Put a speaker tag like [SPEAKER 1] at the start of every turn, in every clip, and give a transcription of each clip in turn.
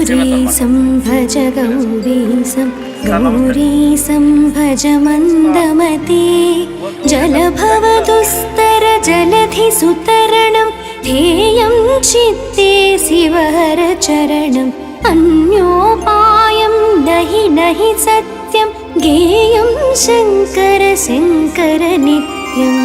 [SPEAKER 1] गौरीसं भज गौरीसं गौरीसं भज मन्दमते जलभवदुस्तर जलधिसुतरणं ध्येयं चित्ते शिवहरचरणम् अन्योपायं नहि सत्यं गेयं शङ्कर शङ्कर नित्यम्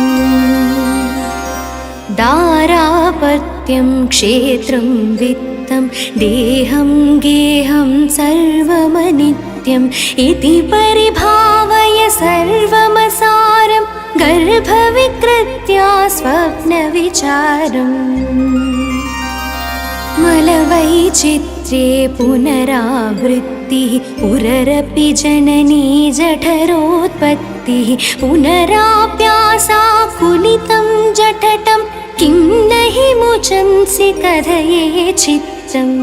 [SPEAKER 1] दारापत्यं क्षेत्रं वित्तं देहं गेहं सर्वमनित्यम् इति परिभावय सर्वमसारं गर्भविकृत्या स्वप्नविचारम् मलवैचित्र्ये पुनरावृत्तिः पुररपि जननी जठरोत्पत्तिः पुनराप्यासाकुलितं जठटं किं नहि मुचंसि कथये चित्तम्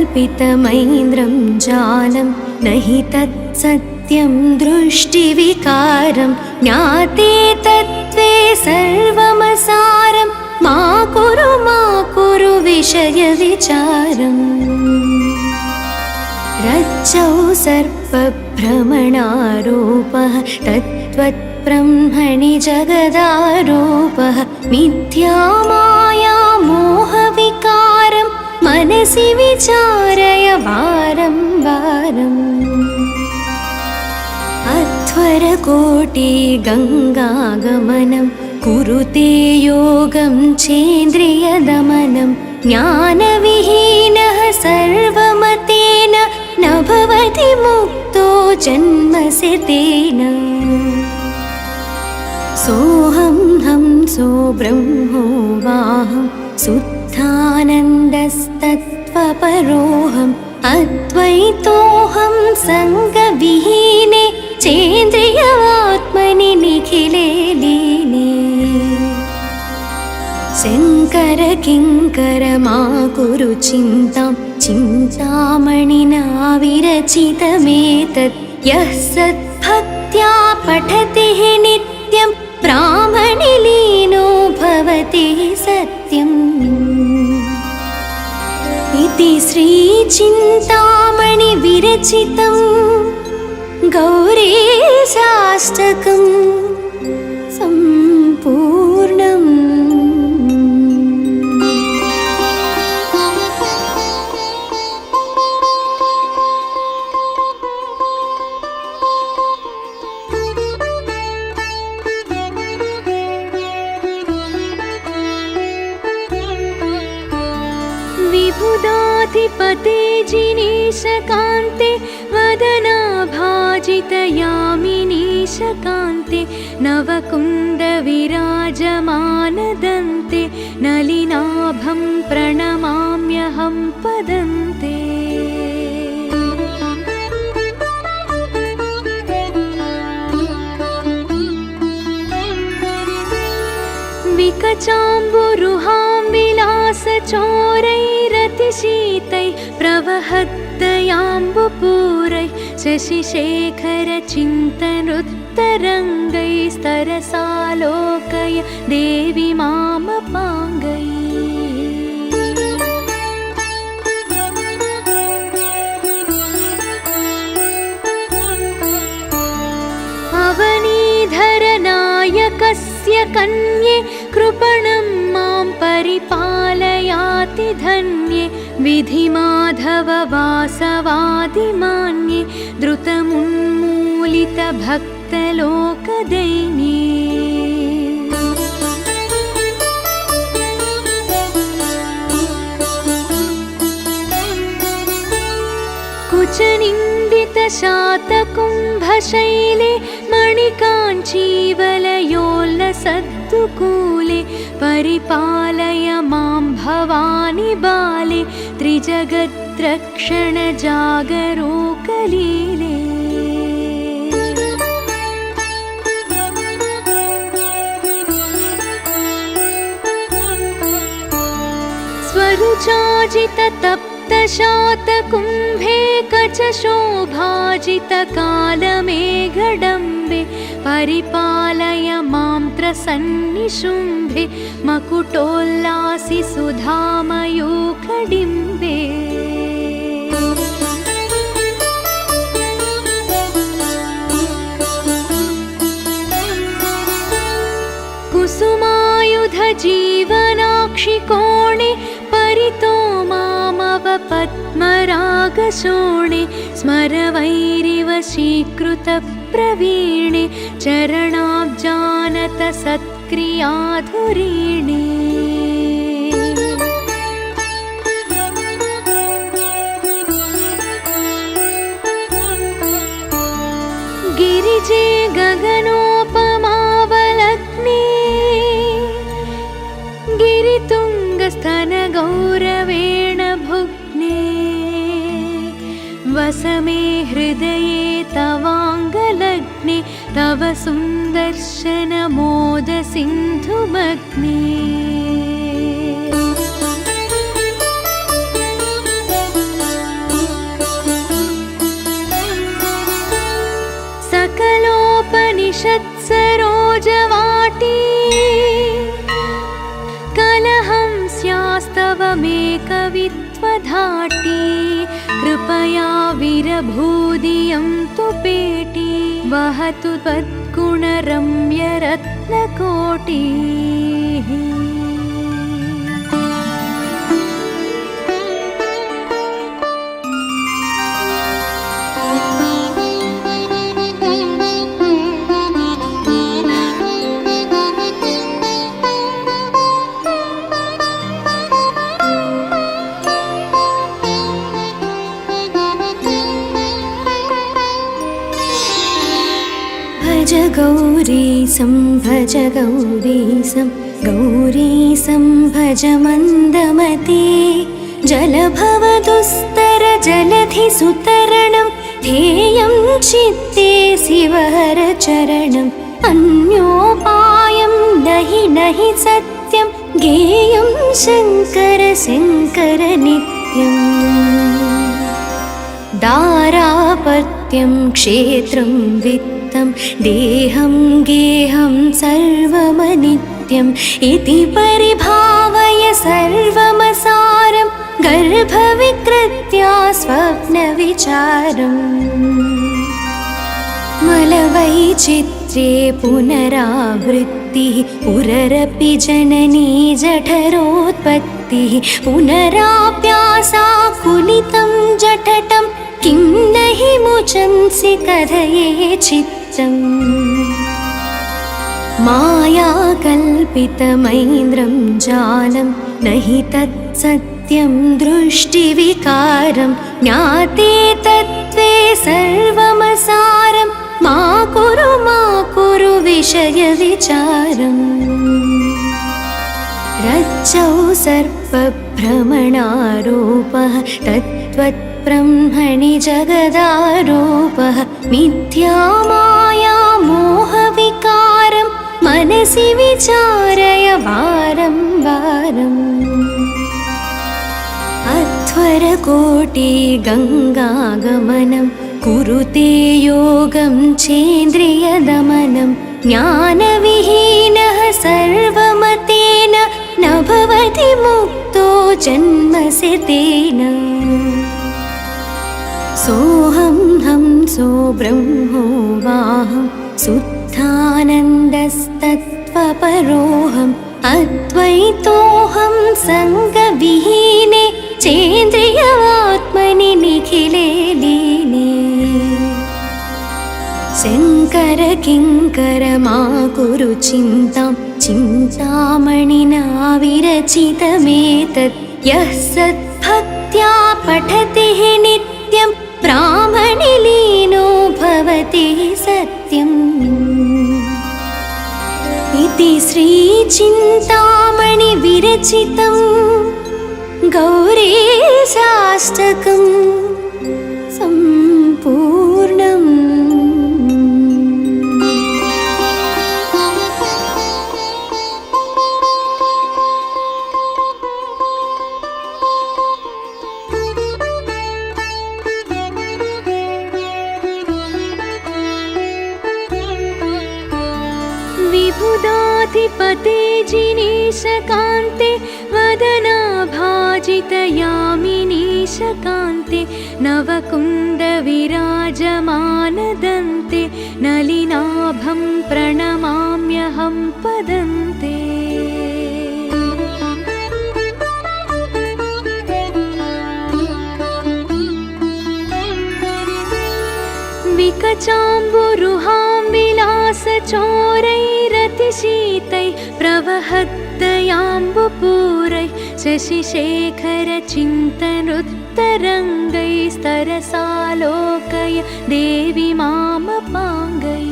[SPEAKER 1] मायाकल्पितमैन्द्रं जालं नहि तत्सत्यं दृष्टिविकारं ज्ञाते तत्त्वे सर्वमसारं मा कुरु विषयविचारम् रज्जौ सर्पभ्रमणारोपः तत्त्वब्रह्मणि जगदारोपः मिथ्या माया मोहविकारं मनसि विचारय वारं वारम् अध्वरकोटि गङ्गागमनं कुरुते योगं चेन्द्रियदमनं ज्ञानविहीनः सर्वमतेन न भवति मुक्तो जन्मस्य तेन सोऽहं हंसो ब्रह्मोऽवाहं शुद्धानन्दस्तत्त्वपरोऽहम् अद्वैतोऽहं सङ्गविहीने चेन्द्रियवात्मनि निखिले लीने शङ्कर किङ्कर मा कुरु चिन्तां चिन्तामणिना विरचितमेतत् यः सद्भक्त्या पठति नित्यं ब्राह्मणि लीनो भवति सत्यम् इति श्रीचिन्तामणि विरचितं गौरीशाष्टकं सम्पूर्णम्।
[SPEAKER 2] विबुधाधिपते जिनेशकान्ते वदनाभाजितयामिनीशकान्ते नवकुन्दविराजमानदन्ते नलिनाभं प्रणमाम्यहं पदन्ते विकचाम्बुरुहां विलासचोरैरतिशीतैः प्रवहद्दयाम्बुपूरैः शशिशेखरचिन्तनोत्तरङ्गैस्तरसालोकय देवी मामपाङ्गैः अवनीधरनायकस्य कन्ये कृपणं मां परिपालयाति धन्ये विधिमाधव वासवादिमान्ये द्रुतमुन्मूलितभक्तलोकदैन्ये कुचनिन्दितशातकुम्भशैले मणिकाञ्चीवलयोल्लसद्दुकूले परिपालय मां भवानि बाले त्रिजगद्रक्षणजागरूकलीले स्वरुचाजिततप्त रक्तशातकुम्भे कचशोभाजितकालमेघडम्बे परिपालय मां त्रसन्निशुम्भे मकुटोल्लासि सुधामयूखडिम्बे कुसुमायुधजीवनाक्षिकोणे परितो मामव पद्मरागशोणे स्मरवैरिवशीकृतप्रवीणे चरणाब्जानत सत्क्रियाधुरीणे गिरिजे गगनोपमावलग्ने गिरितुङ्गस्तनगौरवेण भुग्ने वसमे हृदये तवाङ्गलग्ने तव सुन्दर्शनमोदसिन्धुमग्ने सकलोपनिषत्सरोजवाटी कलहं स्यास्तवमेकवित्वधाटी कृपया विरभूदियं तु पेटी वहतु त्वद्गुणरम्यरत्नकोटिः
[SPEAKER 1] भज गौरीसं भज गौरीसं गौरीसं भज मन्दमते जलभवदुस्तर जलधिसुतरणं ध्येयं चित्ते शिवहरचरणम् अन्योपायं नहि नहि सत्यं गेयं शङ्कर शङ्कर नित्यम् दारापत्यं क्षेत्रं वित्तं देहं गेहं सर्वमनित्यम् इति परिभावय सर्वमसारं गर्भविकृत्या स्वप्नविचारम् मलवैचित्र्ये पुनरावृत्तिः पुररपि जननी जठरोत्पत्तिः पुनराप्यासाकुलितं जठटं किं नहि मुचंसि कथये चित्तम् मायाकल्पितमैन्द्रं जालं नहि तत्सत्यं दृष्टिविकारं ज्ञाते तत्त्वे सर्वमसारं मा कुरु विषयविचारम् रज्जौ सर्पभ्रमणारोपः तत्त्वब्रह्मणि जगदारोपः मिथ्या माया मोहविकारं मनसि विचारय वारं वारम् अध्वरकोटि गङ्गागमनं कुरुते योगं चेन्द्रियदमनं ज्ञानविहीनः सर्वमतेन न भवति मुक्तो जन्मस्य तेन सोऽहं हंसो ब्रह्मो वाहं शुद्धानन्दस्तत्त्वपरोऽहम् अद्वैतोऽहं सङ्गविहीने चेन्द्रियवात्मनि निखिले लीने शङ्कर किङ्कर मा कुरु चिन्तां चिन्तामणिना विरचितमेतत् यः सद्भक्त्या पठति नित्यं ब्राह्मणि लीनो भवति सत्यम् इति श्रीचिन्तामणि विरचितं गौरीशाष्टकं सम्पूर्णम्।
[SPEAKER 2] पतिपते जिनेशकान्ते वदनाभाजितयामिनीशकान्ते नवकुन्दविराजमानदन्ते नलिनाभं प्रणमाम्यहं पदन्ते। विकचाम्बुरुहां विलासचोरैरतिशीतैः प्रवहद्दयाम्बुपूरैः शशिशेखरचिन्तनुत्तरङ्गैस्तरसालोकय देवि मामपाङ्गैः।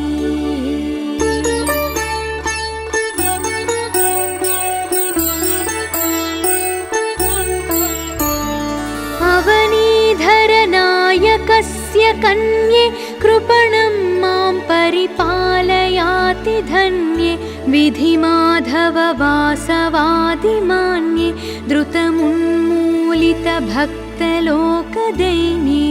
[SPEAKER 2] अवनीधरनायकस्य कन्ये कृपणं मां परिपालयाति धन्ये विधिमाधव वासवादिमान्ये द्रुतमुन्मूलितभक्तलोकदैन्ये।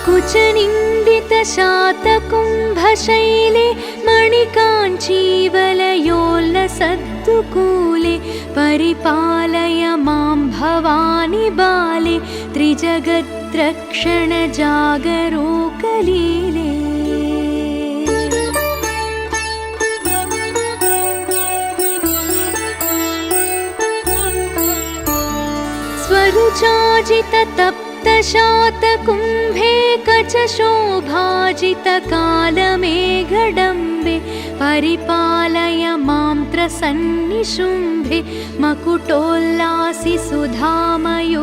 [SPEAKER 2] कुचनिन्दितशातकुम्भशैले मणिकाञ्चीवलयोल्लसद्दुकूले परिपालय मां भवानि बाले त्रिजगद्रक्षणजागरूकलीले। स्वरुचाजिततप्तशातकुम्भे कचशोभाजितकालमेघडम्बे परिपालय मां त्रसन्निशुम्भे मकुटोल्लासि सुधामयूखडिम्बे।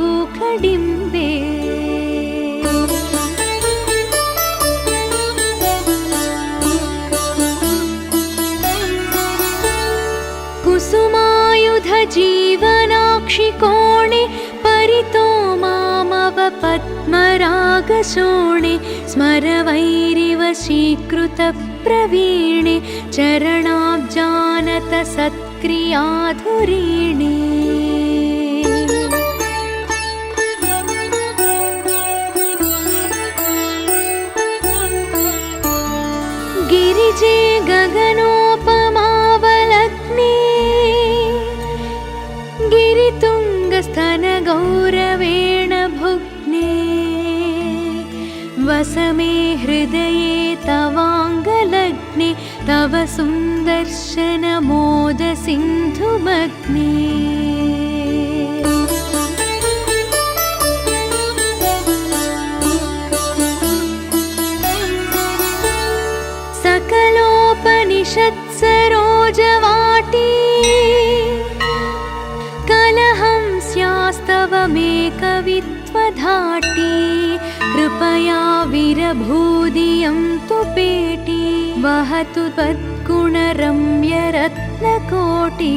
[SPEAKER 2] कुसुमायुधजीवनाक्षिकोणे परितो मामव पद्मरागशोणे स्मरवैरिव शीकृतप्रवीणे चरणाब्जानत सत्क्रियाधुरीणे। गिरिजे गगनोपमावलग्ने गिरितुङ्गस्तनगौरवेण भुग्ने वसमे हृदये तवाङ्गलग्ने तव सुन्दर्शनमोदसिन्धुमग्ने। सकलोपनिषत्सरोजवाटी कलहं स्यास्तवमेकवित्वधाटी कृपया विरभूदियं तु पेटी वहतु त्वद्गुणरम्यरत्नकोटी।